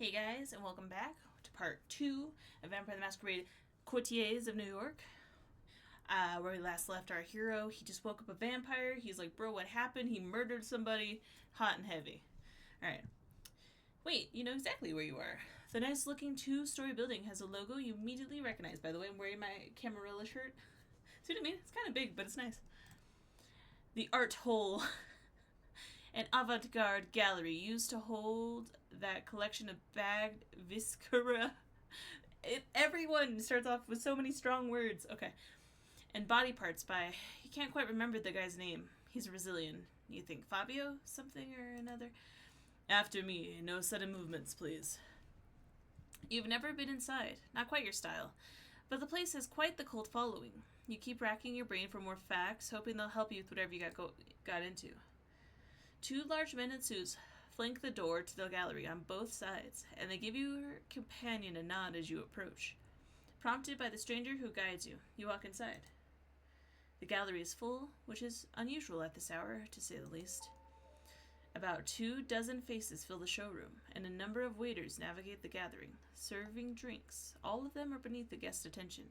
Hey guys, and welcome back to part 2 of Vampire the Masquerade Couteries of New York. Where we last left our hero, he just woke up a vampire. He's like, bro, what happened? He murdered somebody. Hot and heavy. Alright. Wait, you know exactly where you are. The nice looking 2-story building has a logo you immediately recognize. By the way, I'm wearing my Camarilla shirt. See what I mean? It's kind of big, but it's nice. The art hole. An avant-garde gallery used to hold that collection of bagged viscera. Everyone starts off with so many strong words. Okay. And body parts by... You can't quite remember the guy's name. He's a Brazilian. You think Fabio? Something or another? After me. No sudden movements, please. You've never been inside. Not quite your style. But the place has quite the cult following. You keep racking your brain for more facts, hoping they'll help you with whatever you got into. 2 large men in suits flank the door to the gallery on both sides, and they give your companion a nod as you approach. Prompted by the stranger who guides you, you walk inside. The gallery is full, which is unusual at this hour, to say the least. About 24 faces fill the showroom, and a number of waiters navigate the gathering, serving drinks. All of them are beneath the guest's attention.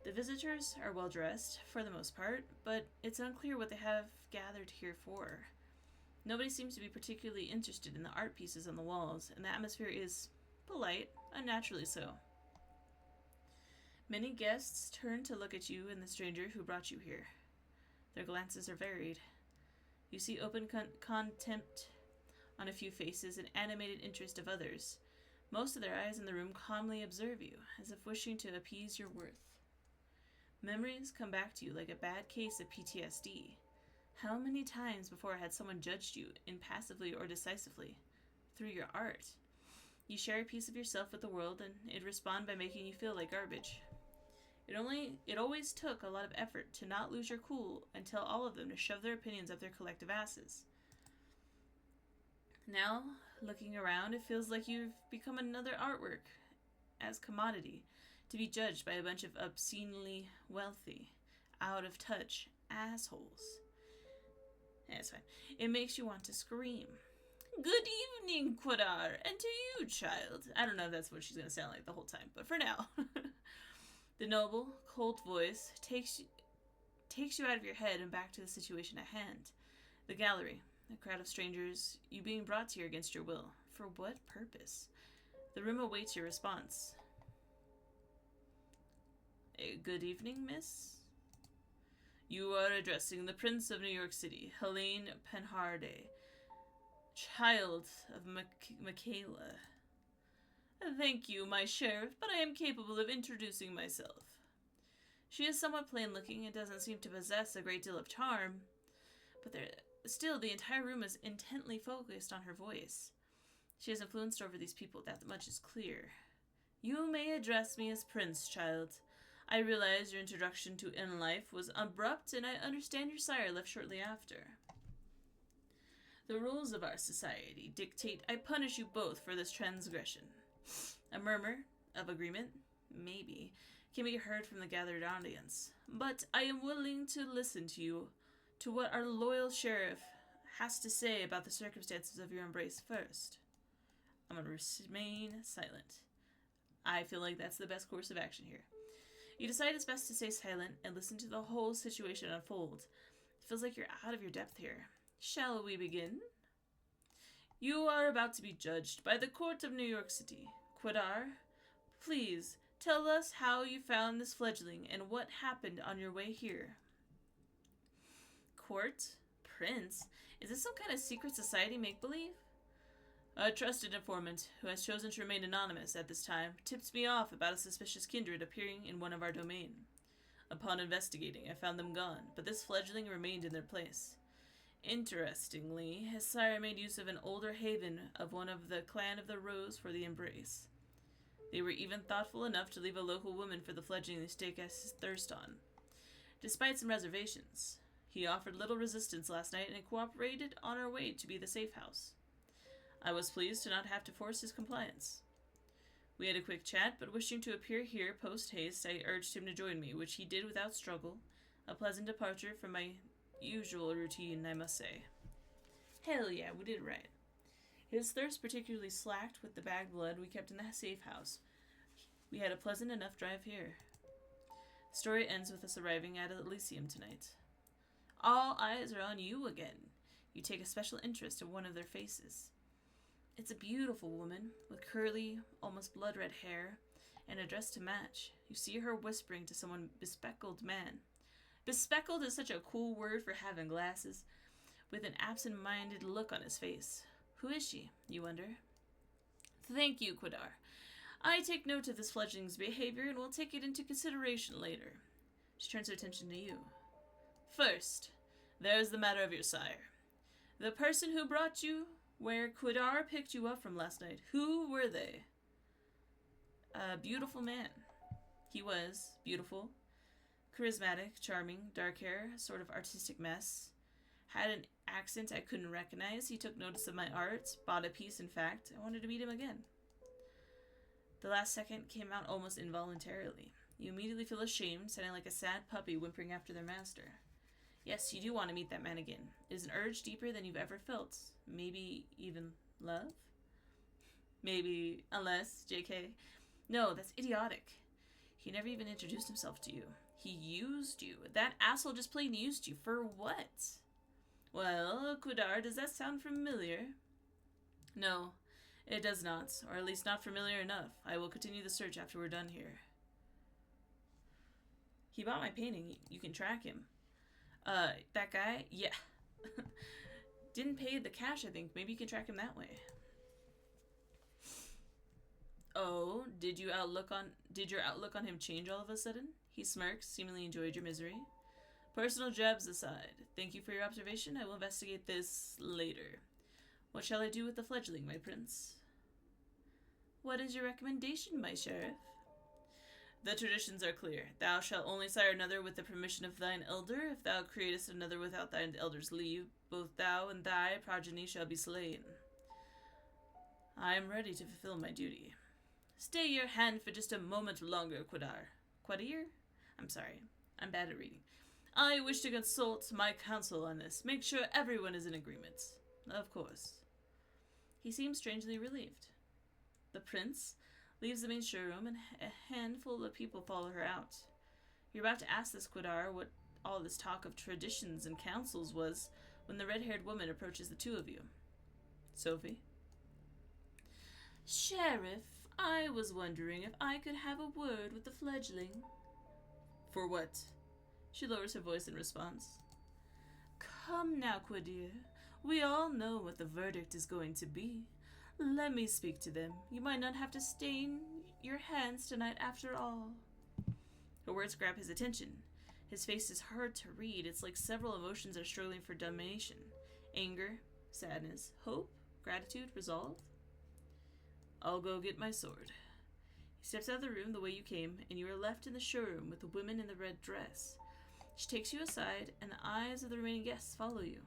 The visitors are well dressed, for the most part, but it's unclear what they have gathered here for. Nobody seems to be particularly interested in the art pieces on the walls, and the atmosphere is polite, unnaturally so. Many guests turn to look at you and the stranger who brought you here. Their glances are varied. You see open contempt on a few faces and animated interest of others. Most of their eyes in the room calmly observe you, as if wishing to appease your worth. Memories come back to you like a bad case of PTSD. How many times before had someone judged you impassively or decisively? Through your art. You share a piece of yourself with the world, and it'd respond by making you feel like garbage. It always took a lot of effort to not lose your cool and tell all of them to shove their opinions up their collective asses. Now, looking around, it feels like you've become another artwork as commodity, to be judged by a bunch of obscenely wealthy, out-of-touch assholes. Yeah, it's fine. It makes you want to scream. Good evening, Quadar, and to you, child. I don't know if that's what she's going to sound like the whole time, but for now. The noble, cold voice takes you out of your head and back to the situation at hand. The gallery, a crowd of strangers, you being brought here against your will. For what purpose? The room awaits your response. Good evening, miss. You are addressing the Prince of New York City, Helene Penharde, child of Michaela. Thank you, my sheriff, but I am capable of introducing myself. She is somewhat plain-looking and doesn't seem to possess a great deal of charm, but still the entire room is intently focused on her voice. She has influenced over these people, that much is clear. You may address me as Prince, child. I realize your introduction to in-life was abrupt, and I understand your sire left shortly after. The rules of our society dictate I punish you both for this transgression. A murmur of agreement, maybe, can be heard from the gathered audience, but I am willing to listen to what our loyal sheriff has to say about the circumstances of your embrace first. I'm going to remain silent. I feel like that's the best course of action here. You decide it's best to stay silent and listen to the whole situation unfold. It feels like you're out of your depth here. Shall we begin? You are about to be judged by the court of New York City. Quadar, please tell us how you found this fledgling and what happened on your way here. Court? Prince? Is this some kind of secret society make-believe? A trusted informant, who has chosen to remain anonymous at this time, tipped me off about a suspicious kindred appearing in one of our domain. Upon investigating, I found them gone, but this fledgling remained in their place. Interestingly, his sire made use of an older haven of one of the clan of the Rose for the embrace. They were even thoughtful enough to leave a local woman for the fledgling to stake his thirst on. Despite some reservations, he offered little resistance last night and cooperated on our way to be the safe house. I was pleased to not have to force his compliance. We had a quick chat, but wishing to appear here post-haste, I urged him to join me, which he did without struggle. A pleasant departure from my usual routine, I must say. Hell yeah, we did it right. His thirst particularly slacked with the bagged blood we kept in the safe house. We had a pleasant enough drive here. The story ends with us arriving at Elysium tonight. All eyes are on you again. You take a special interest in one of their faces. It's a beautiful woman with curly, almost blood-red hair and a dress to match. You see her whispering to someone bespectacled man. Bespectacled is such a cool word for having glasses, with an absent-minded look on his face. Who is she, you wonder? Thank you, Quidar. I take note of this fledgling's behavior and will take it into consideration later. She turns her attention to you. First, there's the matter of your sire. The person who brought you where Quidar picked you up from last night. Who were they? A beautiful man. He was beautiful, charismatic, charming, dark hair, sort of artistic mess. Had an accent I couldn't recognize. He took notice of my art, bought a piece, in fact. I wanted to meet him again. The last second came out almost involuntarily. You immediately feel ashamed, sounding like a sad puppy whimpering after their master. Yes, you do want to meet that man again. It is an urge deeper than you've ever felt. Maybe even love? Maybe, unless, JK. No, that's idiotic. He never even introduced himself to you. He used you. That asshole just plain used you. For what? Well, Quidar, does that sound familiar? No, it does not. Or at least not familiar enough. I will continue the search after we're done here. He bought my painting. You can track him. That guy? Yeah. Didn't pay the cash, I think. Maybe you can track him that way. Oh, did your outlook on him change all of a sudden? He smirks, seemingly enjoyed your misery. Personal jabs aside, thank you for your observation. I will investigate this later. What shall I do with the fledgling, my prince? What is your recommendation, my sheriff? The traditions are clear. Thou shalt only sire another with the permission of thine elder. If thou createst another without thine elder's leave, both thou and thy progeny shall be slain. I am ready to fulfill my duty. Stay your hand for just a moment longer, Quidar. Quadir? I'm sorry. I'm bad at reading. I wish to consult my council on this. Make sure everyone is in agreement. Of course. He seems strangely relieved. The prince leaves the main showroom, and a handful of people follow her out. You're about to ask this Quidar what all this talk of traditions and councils was when the red-haired woman approaches the two of you. Sophie? Sheriff, I was wondering if I could have a word with the fledgling. For what? She lowers her voice in response. Come now, Quadir. We all know what the verdict is going to be. Let me speak to them. You might not have to stain your hands tonight after all. Her words grab his attention. His face is hard to read. It's like several emotions are struggling for domination. Anger, sadness, hope, gratitude, resolve. I'll go get my sword. He steps out of the room the way you came, and you are left in the showroom with the woman in the red dress. She takes you aside, and the eyes of the remaining guests follow you.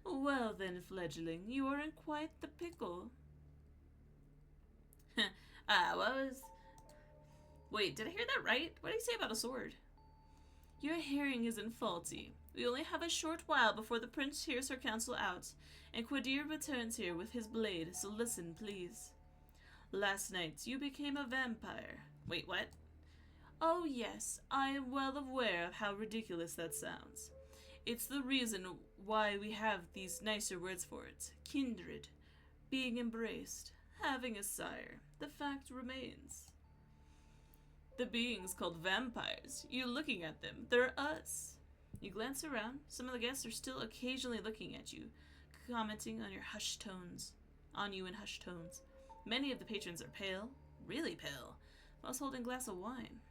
Well then, fledgling, you are in quite the pickle. Wait, did I hear that right? What did he say about a sword? Your hearing isn't faulty. We only have a short while before the prince hears her counsel out, and Quadir returns here with his blade, so listen, please. Last night, you became a vampire. Wait, what? Oh yes, I am well aware of how ridiculous that sounds. It's the reason why we have these nicer words for it. Kindred, being embraced, having a sire. The fact remains. The beings called vampires, you looking at them, they're us. You glance around. Some of the guests are still occasionally looking at you, commenting on your hushed tones. On you in hushed tones. Many of the patrons are pale, really pale, most holding a glass of wine.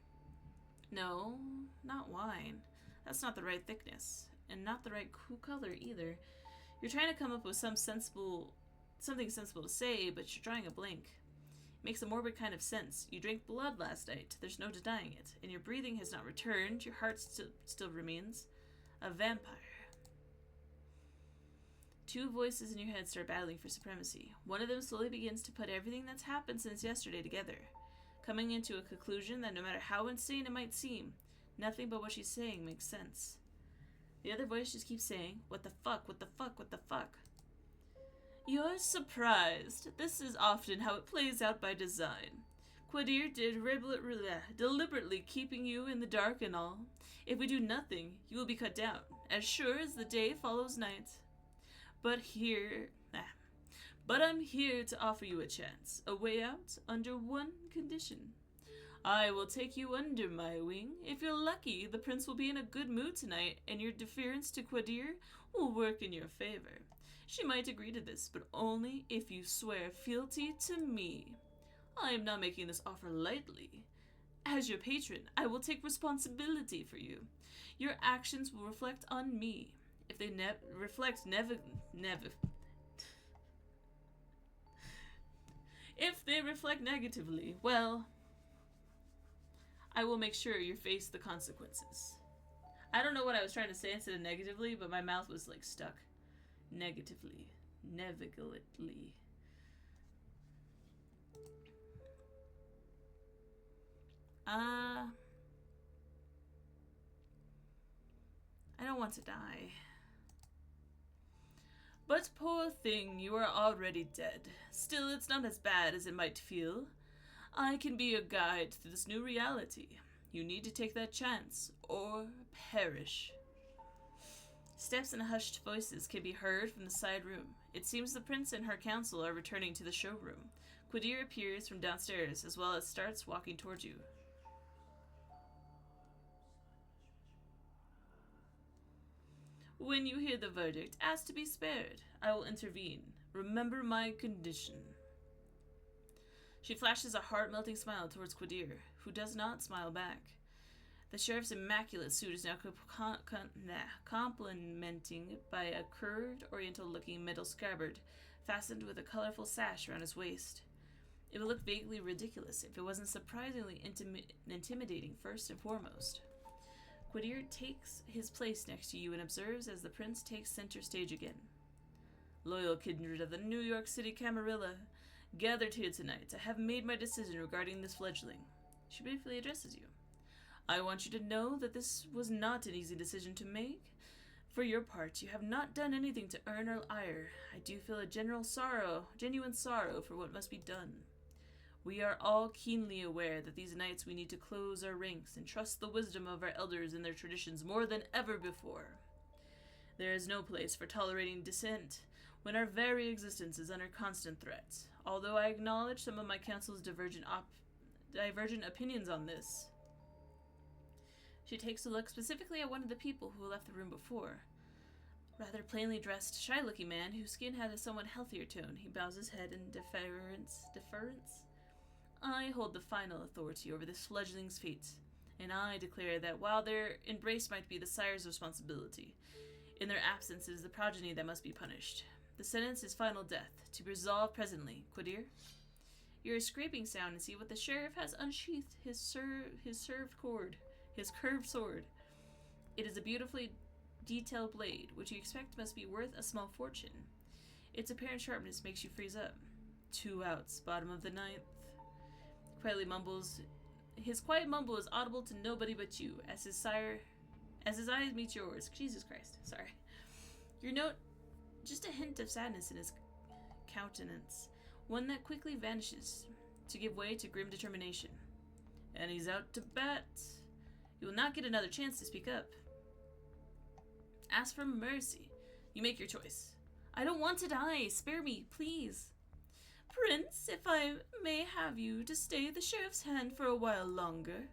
No, not wine. That's not the right thickness, and not the right color either. You're trying to come up with something sensible to say, but you're drawing a blank. It makes a morbid kind of sense. You drank blood last night. There's no denying it. And your breathing has not returned. Your heart still remains. A vampire. Two voices in your head start battling for supremacy. One of them slowly begins to put everything that's happened since yesterday together, coming into a conclusion that no matter how insane it might seem, nothing but what she's saying makes sense. The other voice just keeps saying, what the fuck, what the fuck, what the fuck? You're surprised. This is often how it plays out by design. Quadir deliberately keeping you in the dark and all. If we do nothing, you will be cut down, as sure as the day follows night. But here... But I'm here to offer you a chance, a way out, under one condition. I will take you under my wing. If you're lucky, the prince will be in a good mood tonight, and your deference to Quadir will work in your favor. She might agree to this, but only if you swear fealty to me. I am not making this offer lightly. As your patron, I will take responsibility for you. Your actions will reflect on me. If they If they reflect negatively, well, I will make sure you face the consequences. I don't know what I was trying to say instead of negatively, but my mouth was like stuck. Negatively. Navigately. I don't want to die. But poor thing, you are already dead. Still, it's not as bad as it might feel. I can be your guide to this new reality. You need to take that chance, or perish. Steps and hushed voices can be heard from the side room. It seems the prince and her council are returning to the showroom. Quadir appears from downstairs, as well as starts walking towards you. When you hear the verdict, ask to be spared. I will intervene. Remember my condition. She flashes a heart-melting smile towards Quadir, who does not smile back. The sheriff's immaculate suit is now complementing by a curved, oriental-looking metal scabbard fastened with a colorful sash around his waist. It would look vaguely ridiculous if it wasn't surprisingly intimidating first and foremost. Quadir takes his place next to you and observes as the prince takes center stage again. Loyal kindred of the New York City Camarilla, gathered here tonight, I have made my decision regarding this fledgling. She briefly addresses you. I want you to know that this was not an easy decision to make. For your part, you have not done anything to earn our ire. I do feel a genuine sorrow for what must be done. We are all keenly aware that these nights we need to close our ranks and trust the wisdom of our elders and their traditions more than ever before. There is no place for tolerating dissent when our very existence is under constant threat, although I acknowledge some of my council's divergent opinions on this. She takes a look specifically at one of the people who left the room before. Rather plainly dressed, shy-looking man whose skin had a somewhat healthier tone. He bows his head in deference? I hold the final authority over this fledgling's fate, and I declare that while their embrace might be the sire's responsibility, in their absence it is the progeny that must be punished. The sentence is final death, to be resolved presently. Quadir? You hear a scraping sound and see what the sheriff has unsheathed his curved sword. It is a beautifully detailed blade, which you expect must be worth a small fortune. Its apparent sharpness makes you freeze up. 2 outs, bottom of the 9th. His quiet mumble is audible to nobody but you, as his eyes meet yours. Jesus Christ, sorry. You note just a hint of sadness in his countenance, one that quickly vanishes to give way to grim determination. And he's out to bat. You will not get another chance to speak up. Ask for mercy. You make your choice. I don't want to die. Spare me, please. Prince, if I may have you to stay the sheriff's hand for a while longer.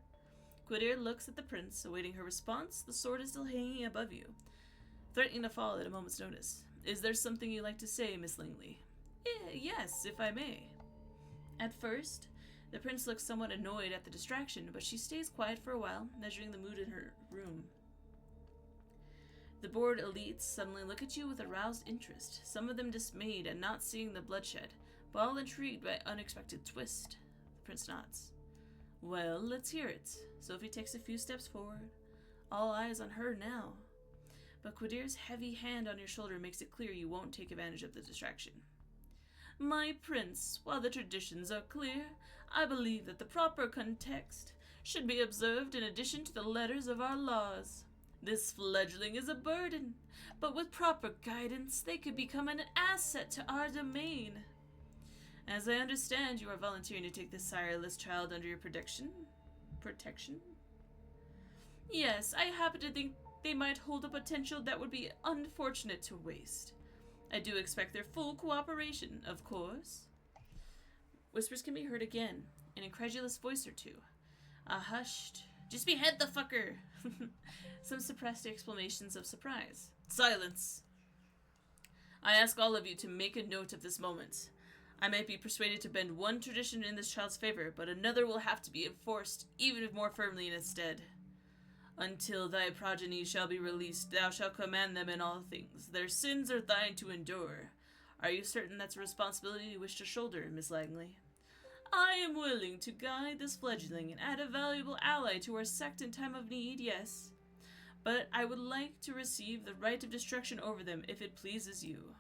Quadir looks at the prince, awaiting her response. The sword is still hanging above you, threatening to fall at a moment's notice. Is there something you'd like to say, Miss Lingley? Yes, if I may. At first, the prince looks somewhat annoyed at the distraction, but she stays quiet for a while, measuring the mood in her room. The bored elites suddenly look at you with aroused interest, some of them dismayed at not seeing the bloodshed, but all intrigued by unexpected twist. The prince nods. Well, let's hear it. Sophie takes a few steps forward. All eyes on her now. But Quadir's heavy hand on your shoulder makes it clear you won't take advantage of the distraction. My prince, while the traditions are clear, I believe that the proper context should be observed in addition to the letters of our laws. This fledgling is a burden, but with proper guidance, they could become an asset to our domain. As I understand, you are volunteering to take this sireless child under your protection? Protection? Yes, I happen to think they might hold a potential that would be unfortunate to waste. I do expect their full cooperation, of course. Whispers can be heard again, an incredulous voice or two. A hushed, just behead the fucker! Some suppressed exclamations of surprise. Silence! I ask all of you to make a note of this moment. I might be persuaded to bend one tradition in this child's favor, but another will have to be enforced even more firmly in its stead. Until thy progeny shall be released, thou shalt command them in all things. Their sins are thine to endure. Are you certain that's a responsibility you wish to shoulder, Miss Langley? I am willing to guide this fledgling and add a valuable ally to our sect in time of need, yes. But I would like to receive the right of destruction over them if it pleases you.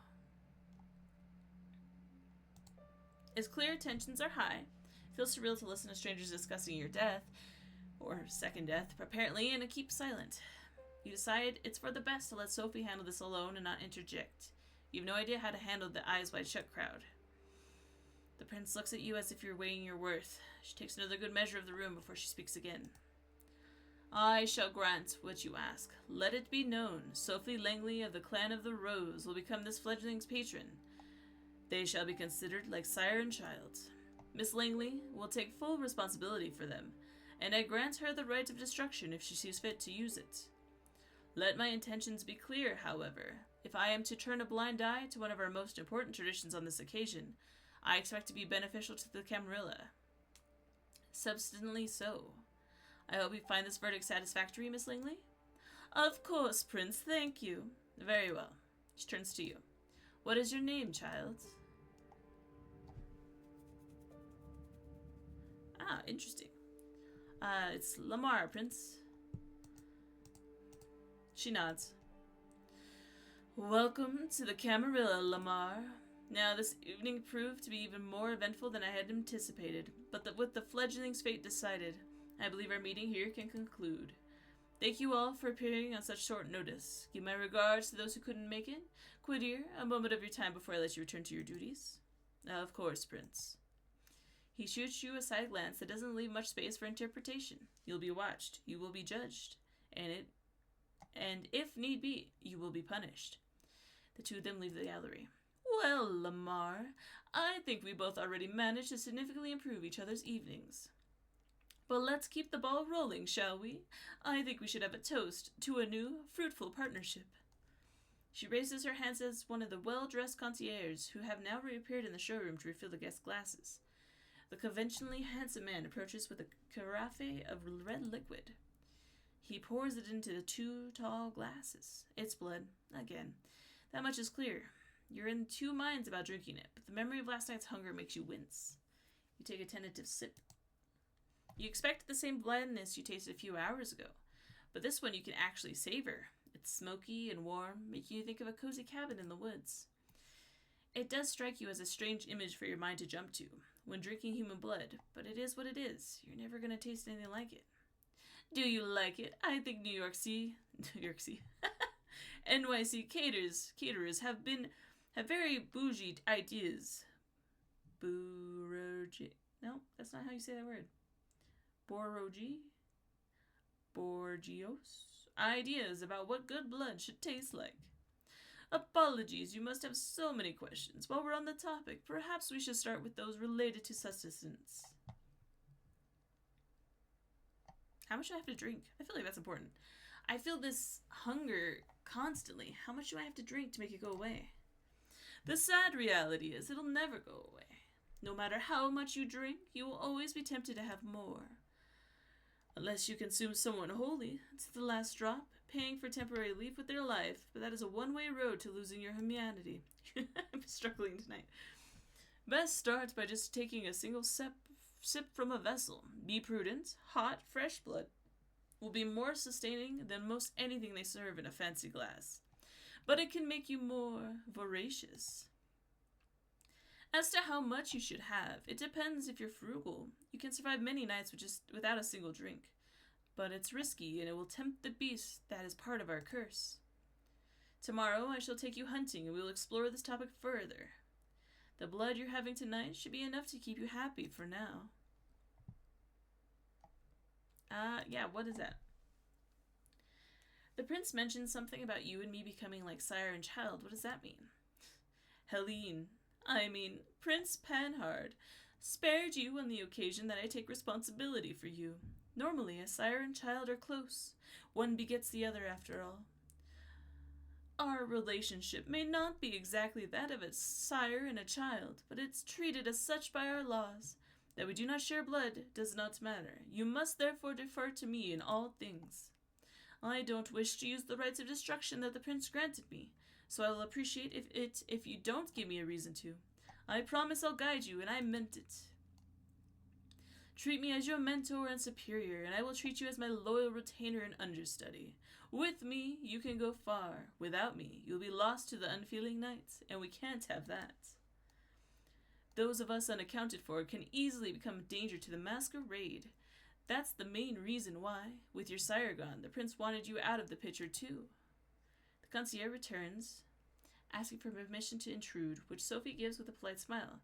Its clear tensions are high. It feels surreal to listen to strangers discussing your death, or second death, apparently, and to keep silent. You decide it's for the best to let Sophie handle this alone and not interject. You have no idea how to handle the eyes wide shut crowd. The prince looks at you as if you're weighing your worth. She takes another good measure of the room before she speaks again. I shall grant what you ask. Let it be known, Sophie Langley of the Clan of the Rose will become this fledgling's patron. They shall be considered like sire and child. Miss Langley will take full responsibility for them, and I grant her the right of destruction if she sees fit to use it. Let my intentions be clear, however. If I am to turn a blind eye to one of our most important traditions on this occasion, I expect to be beneficial to the Camarilla. Substantially so. I hope you find this verdict satisfactory, Miss Langley? Of course, Prince, thank you. Very well. She turns to you. What is your name, child? Ah, interesting. It's Lamar, Prince. She nods. Welcome to the Camarilla, Lamar. Now, this evening proved to be even more eventful than I had anticipated, but with the fledgling's fate decided, I believe our meeting here can conclude. Thank you all for appearing on such short notice. Give my regards to those who couldn't make it. Quiddir, a moment of your time before I let you return to your duties. Of course, Prince. He shoots you a side glance that doesn't leave much space for interpretation. You'll be watched. You will be judged. And if need be, you will be punished. The two of them leave the gallery. Well, Lamar, I think we both already managed to significantly improve each other's evenings. But let's keep the ball rolling, shall we? I think we should have a toast to a new, fruitful partnership. She raises her hands as one of the well-dressed concierges who have now reappeared in the showroom to refill the guests' glasses. The conventionally handsome man approaches with a carafe of red liquid. He pours it into the two tall glasses. It's blood, again. That much is clear. You're in two minds about drinking it, but the memory of last night's hunger makes you wince. You take a tentative sip. You expect the same blandness you tasted a few hours ago, but this one you can actually savor. It's smoky and warm, making you think of a cozy cabin in the woods. It does strike you as a strange image for your mind to jump to when drinking human blood, but it is what it is. You're never going to taste anything like it. Do you like it? I think NYC caterers have very bougie ideas. No, that's not how you say that word. Borgios? Ideas about what good blood should taste like. Apologies, you must have so many questions. While we're on the topic, perhaps we should start with those related to sustenance. How much do I have to drink? I feel like that's important. I feel this hunger constantly. How much do I have to drink to make it go away? The sad reality is it'll never go away. No matter how much you drink, you will always be tempted to have more. Unless you consume someone holy, it's the last drop, paying for temporary relief with their life, but that is a one-way road to losing your humanity. I'm struggling tonight. Best start by just taking a single sip from a vessel. Be prudent. Hot, fresh blood will be more sustaining than most anything they serve in a fancy glass. But it can make you more voracious. As to how much you should have, it depends if you're frugal. You can survive many nights without a single drink. but it's risky and it will tempt the beast that is part of our curse. Tomorrow I shall take you hunting and we will explore this topic further. The blood you're having tonight should be enough to keep you happy for now. Yeah, what is that? The prince mentioned something about you and me becoming like sire and child. What does that mean? Helene, Prince Panhard, spared you on the occasion that I take responsibility for you. Normally, a sire and child are close. One begets the other, after all. Our relationship may not be exactly that of a sire and a child, but it's treated as such by our laws. That we do not share blood does not matter. You must therefore defer to me in all things. I don't wish to use the rights of destruction that the prince granted me, so I will appreciate if you don't give me a reason to. I promise I'll guide you, and I meant it. Treat me as your mentor and superior, and I will treat you as my loyal retainer and understudy. With me, you can go far. Without me, you'll be lost to the unfeeling night, and we can't have that. Those of us unaccounted for can easily become a danger to the Masquerade. That's the main reason why, with your sire gone, the prince wanted you out of the picture too. The concierge returns, asking for permission to intrude, which Sophie gives with a polite smile,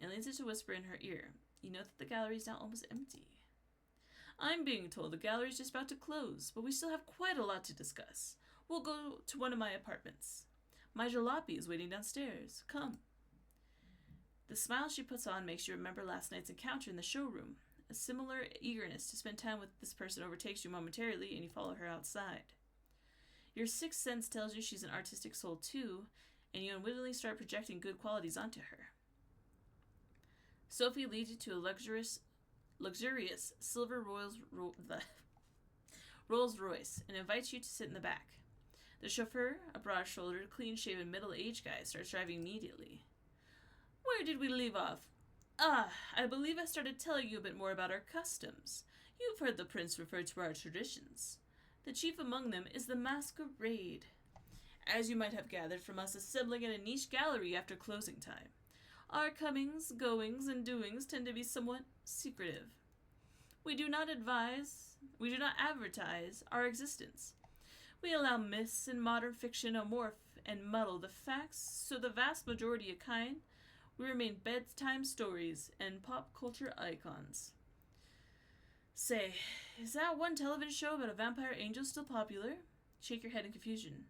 and leans it to whisper in her ear. You note that the gallery is now almost empty. I'm being told the gallery is just about to close, but we still have quite a lot to discuss. We'll go to one of my apartments. My jalopy is waiting downstairs. Come. The smile she puts on makes you remember last night's encounter in the showroom. A similar eagerness to spend time with this person overtakes you momentarily, and you follow her outside. Your sixth sense tells you she's an artistic soul too, and you unwittingly start projecting good qualities onto her. Sophie leads you to a luxurious silver Rolls Royce and invites you to sit in the back. The chauffeur, a broad-shouldered, clean-shaven, middle-aged guy, starts driving immediately. Where did we leave off? I believe I started telling you a bit more about our customs. You've heard the prince refer to our traditions. The chief among them is the Masquerade. As you might have gathered from us assembling in a niche gallery after closing time, our comings, goings, and doings tend to be somewhat secretive. We do not advertise our existence. We allow myths and modern fiction to morph and muddle the facts, so the vast majority of kind, we remain bedtime stories and pop culture icons. Say, is that one television show about a vampire angel still popular? Shake your head in confusion.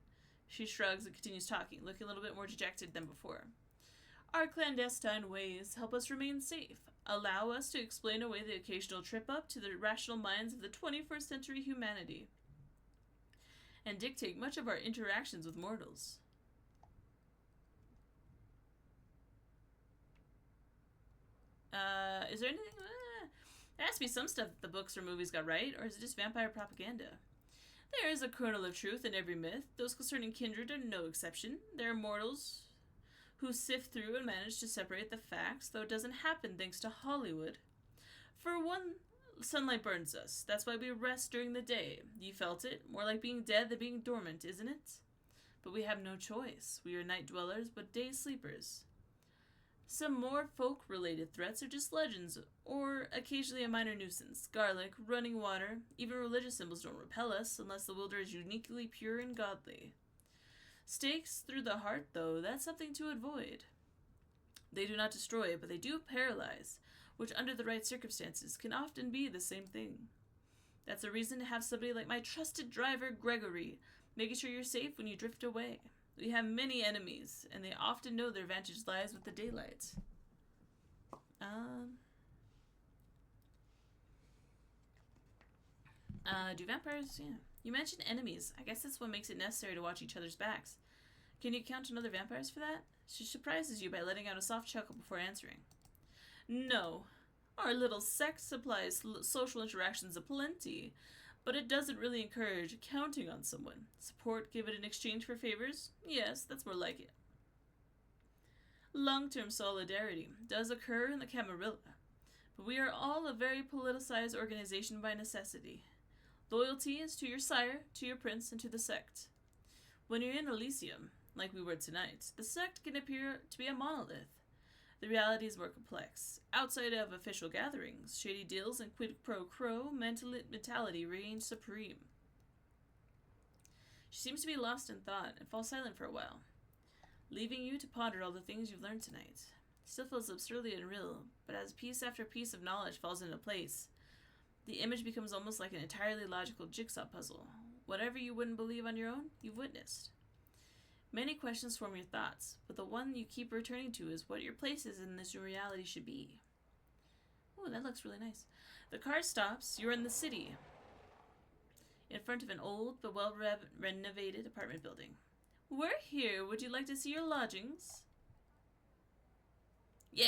She shrugs and continues talking, looking a little bit more dejected than before. Our clandestine ways help us remain safe, allow us to explain away the occasional trip up to the rational minds of the 21st century humanity, and dictate much of our interactions with mortals. Is there anything? There has to be some stuff that the books or movies got right, or is it just vampire propaganda? There is a kernel of truth in every myth. Those concerning kindred are no exception. There are mortals who sift through and manage to separate the facts, though it doesn't happen thanks to Hollywood. For one, sunlight burns us. That's why we rest during the day. You felt it. More like being dead than being dormant, isn't it? But we have no choice. We are night dwellers, but day sleepers. Some more folk-related threats are just legends, or occasionally a minor nuisance. Garlic, running water, even religious symbols don't repel us, unless the wilder is uniquely pure and godly. Stakes through the heart, though, that's something to avoid. They do not destroy, but they do paralyze, which under the right circumstances can often be the same thing. That's a reason to have somebody like my trusted driver, Gregory, making sure you're safe when you drift away. We have many enemies, and they often know their vantage lies with the daylight. Do vampires? Yeah. You mentioned enemies. I guess that's what makes it necessary to watch each other's backs. Can you count on other vampires for that? She surprises you by letting out a soft chuckle before answering. No. Our little sect supplies social interactions aplenty, but it doesn't really encourage counting on someone. Support given in exchange for favors? Yes, that's more like it. Long-term solidarity does occur in the Camarilla, but we are all a very politicized organization by necessity. Loyalty is to your sire, to your prince, and to the sect. When you're in Elysium, like we were tonight, the sect can appear to be a monolith. The reality is more complex. Outside of official gatherings, shady deals and quid pro quo mentality reign supreme. She seems to be lost in thought and falls silent for a while, leaving you to ponder all the things you've learned tonight. It still feels absurdly unreal, but as piece after piece of knowledge falls into place, the image becomes almost like an entirely logical jigsaw puzzle. Whatever you wouldn't believe on your own, you've witnessed. Many questions form your thoughts, but the one you keep returning to is what your places in this new reality should be. Oh, that looks really nice. The car stops. You're in the city, in front of an old but well-renovated apartment building. We're here. Would you like to see your lodgings? Yeah!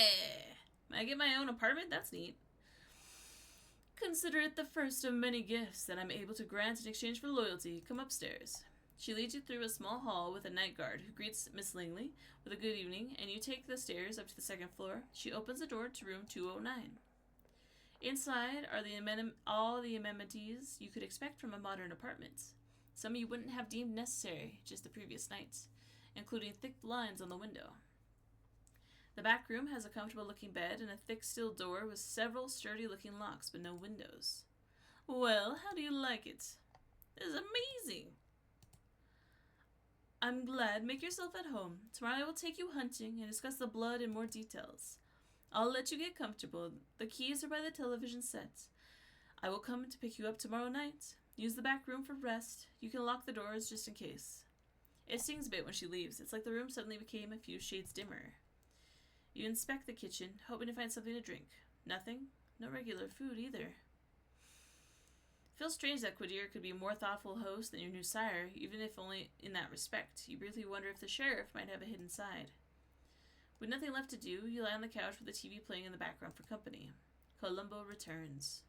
May I get my own apartment? That's neat. Consider it the first of many gifts that I'm able to grant in exchange for loyalty. Come upstairs. She leads you through a small hall with a night guard who greets Miss Langley with a good evening, and you take the stairs up to the second floor. She opens the door to room 209. Inside are all the amenities you could expect from a modern apartment. Some you wouldn't have deemed necessary just the previous night, including thick blinds on the window. The back room has a comfortable-looking bed and a thick steel door with several sturdy-looking locks, but no windows. Well, how do you like it? It's amazing! I'm glad. Make yourself at home. Tomorrow I will take you hunting and discuss the blood in more details. I'll let you get comfortable. The keys are by the television set. I will come to pick you up tomorrow night. Use the back room for rest. You can lock the doors just in case. It stings a bit when she leaves. It's like the room suddenly became a few shades dimmer. You inspect the kitchen, hoping to find something to drink. Nothing. No regular food either. Feels strange that Quadir could be a more thoughtful host than your new sire, even if only in that respect. You briefly wonder if the sheriff might have a hidden side. With nothing left to do, you lie on the couch with the TV playing in the background for company. Columbo returns.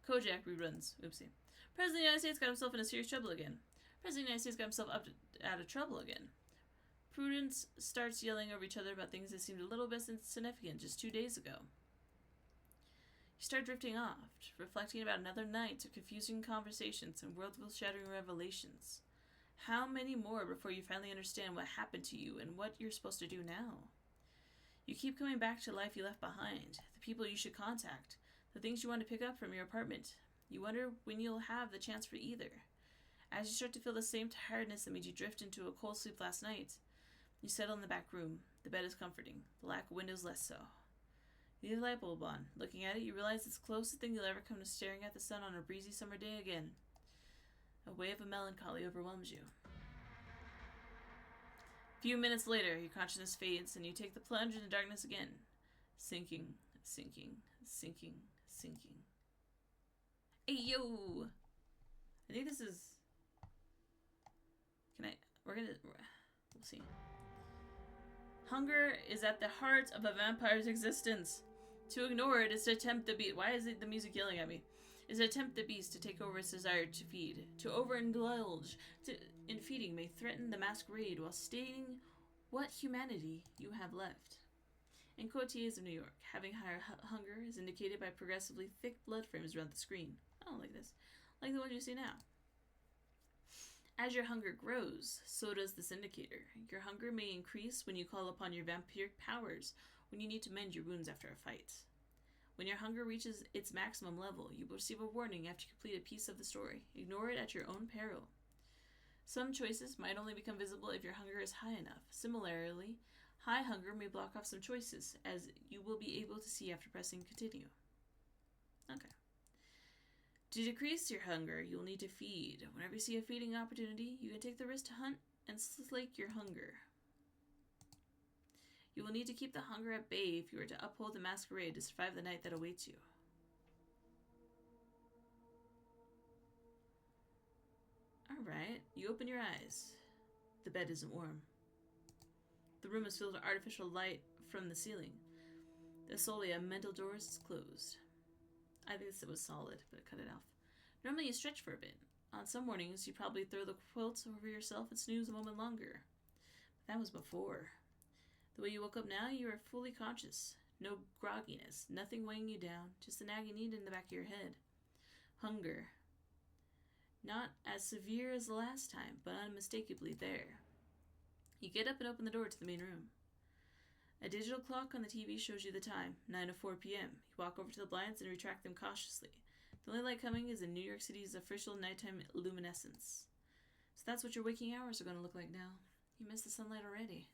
Kojak reruns. Oopsie. President of the United States got himself into serious trouble again. President of the United States got himself out of trouble again. Prudence starts yelling over each other about things that seemed a little bit insignificant just 2 days ago. You start drifting off, reflecting about another night of confusing conversations and world-shattering revelations. How many more before you finally understand what happened to you and what you're supposed to do now? You keep coming back to life you left behind, the people you should contact, the things you want to pick up from your apartment. You wonder when you'll have the chance for either. As you start to feel the same tiredness that made you drift into a cold sleep last night, you settle in the back room. The bed is comforting, the lack of windows less so. You leave the light bulb on. Looking at it, you realize it's the closest thing you'll ever come to staring at the sun on a breezy summer day again. A wave of melancholy overwhelms you. A few minutes later, your consciousness fades, and you take the plunge into darkness again. Sinking, sinking, sinking, sinking. Hey, yo! I think this is... We'll see. Hunger is at the heart of a vampire's existence. To ignore it is to tempt the beast. Why is the music yelling at me? Is to tempt the beast to take over its desire to feed. To overindulge in feeding may threaten the masquerade while staining what humanity you have left. In Couteries of New York, having higher hunger is indicated by progressively thick blood frames around the screen. Oh, like this. Like the one you see now. As your hunger grows, so does this indicator. Your hunger may increase when you call upon your vampiric powers, when you need to mend your wounds after a fight. When your hunger reaches its maximum level, you will receive a warning after you complete a piece of the story. Ignore it at your own peril. Some choices might only become visible if your hunger is high enough. Similarly, high hunger may block off some choices, as you will be able to see after pressing continue. Okay. To decrease your hunger, you will need to feed. Whenever you see a feeding opportunity, you can take the risk to hunt and slake your hunger. You will need to keep the hunger at bay if you are to uphold the masquerade to survive the night that awaits you. Alright, you open your eyes. The bed isn't warm. The room is filled with artificial light from the ceiling. The solely of mental doors is closed. I think this was solid, but cut it off. Normally you stretch for a bit. On some mornings, you probably throw the quilt over yourself and snooze a moment longer. But that was before. The way you woke up now, you are fully conscious. No grogginess, nothing weighing you down, just a nagging need in the back of your head. Hunger. Not as severe as the last time, but unmistakably there. You get up and open the door to the main room. A digital clock on the TV shows you the time, 9:04 p.m. You walk over to the blinds and retract them cautiously. The only light coming is in New York City's official nighttime luminescence. So that's what your waking hours are going to look like now. You missed the sunlight already.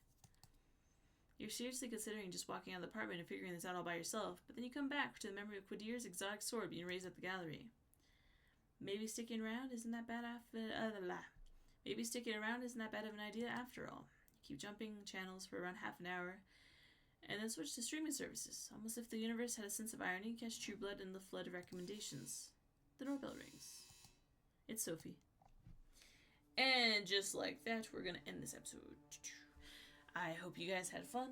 You're seriously considering just walking out of the apartment and figuring this out all by yourself, but then you come back to the memory of Quadir's exotic sword being raised at the gallery. Maybe sticking around isn't that bad Maybe sticking around isn't that bad of an idea after all. You keep jumping channels for around half an hour, and then switch to streaming services, almost if the universe had a sense of irony and catch True Blood in the flood of recommendations. The doorbell rings. It's Sophie. And just like that, we're gonna end this episode. I hope you guys had fun.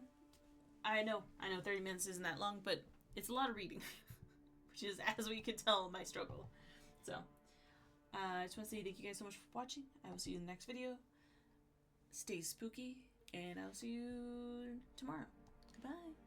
I know 30 minutes isn't that long, but it's a lot of reading, which is, as we can tell, my struggle. So, I just want to say thank you guys so much for watching. I will see you in the next video. Stay spooky, and I'll see you tomorrow. Goodbye.